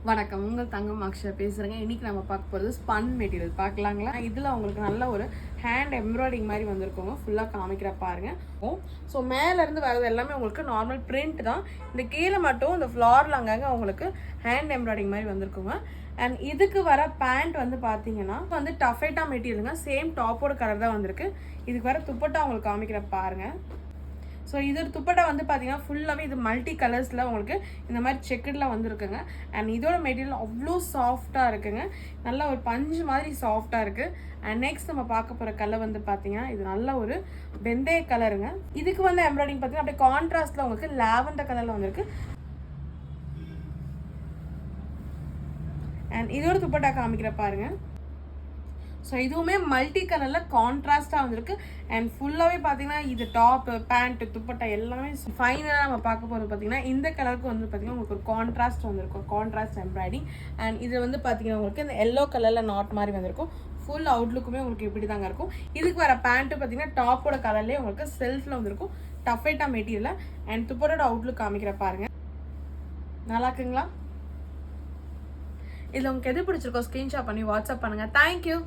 வணக்கம், உங்கள் தங்கம் அக்ஷயா பேசுகிறேங்க. இன்றைக்கி நம்ம பார்க்க போகிறது ஸ்பன் மெட்டீரியல் பார்க்கலாங்களா. இதில் உங்களுக்கு நல்ல ஒரு ஹேண்ட் எம்ப்ராய்டிங் மாதிரி வந்திருக்கோங்க. ஃபுல்லாக காமிக்கிற பாருங்க. ஸோ மேலேருந்து வரது எல்லாமே உங்களுக்கு நார்மல் பிரிண்ட் தான். இந்த கீழே மட்டும் இந்த ஃப்ளாரில் அங்கங்கே உங்களுக்கு ஹேண்ட் எம்ப்ராய்டிங் மாதிரி வந்திருக்குங்க. அண்ட் இதுக்கு வர பேண்ட் வந்து பார்த்தீங்கன்னா வந்து டஃபேட்டா மெட்டீரியலுங்க. சேம் டாப்போட கலர் தான் வந்திருக்கு. இதுக்கு வர துப்பட்டா உங்களுக்கு காமிக்கிற பாருங்கள். ஸோ இது துப்பட்டா வந்து பார்த்தீங்கன்னா ஃபுல்லாகவே இது மல்டி கலர்ஸில் உங்களுக்கு இந்த மாதிரி செக்குடில் வந்துருக்குங்க. அண்ட் இதோட மெட்டீரியல் அவ்வளோ சாஃப்டாக இருக்குங்க. நல்லா ஒரு பஞ்சு மாதிரி சாஃப்டாக இருக்குது. அண்ட் நெக்ஸ்ட் நம்ம பார்க்க போகிற கலர் வந்து பார்த்தீங்கன்னா இது நல்ல ஒரு வெந்தய கலருங்க. இதுக்கு வந்து எம்ப்ராய்டிங் பார்த்தீங்கன்னா அப்படியே கான்ட்ராஸ்டில் உங்களுக்கு லாவெண்டர் கலரில் வந்திருக்கு. அண்ட் இதோட துப்பட்டா காமிக்கிற பாருங்கள். ஸோ இதுவுமே மல்டி கலரில் கான்ட்ராஸ்டாக வந்திருக்கு. அண்ட் ஃபுல்லாகவே பார்த்தீங்கன்னா இது டாப்பு பேண்ட்டு துப்பட்டா எல்லாமே ஃபைனலாக நம்ம பார்க்க போகிறது பார்த்தீங்கன்னா இந்த கலருக்கு வந்து பார்த்தீங்கன்னா உங்களுக்கு ஒரு கான்ட்ராஸ்ட் வந்திருக்கும். Contrast embroidering. அண்ட் இது வந்து பார்த்தீங்கன்னா உங்களுக்கு இந்த எல்லோ கலரில் நாட் மாதிரி வந்திருக்கும். ஃபுல் அவுட்லுக்குமே உங்களுக்கு இப்படி தாங்க இருக்கும். இதுக்கு வர பேண்ட்டு பார்த்தீங்கன்னா டாப்போட கலர்லேயே உங்களுக்கு செல்ஃபில் வந்திருக்கும். Taffeta material. அண்ட் துப்பட்டோட அவுட்லுக் காமிக்கிற பாருங்கள். நல்லா இருக்குங்களா? இதில் உங்களுக்கு எது பிடிச்சிருக்கோ ஸ்க்ரீன்ஷாட் பண்ணி வாட்ஸ்அப் பண்ணுங்கள். தேங்க்யூ.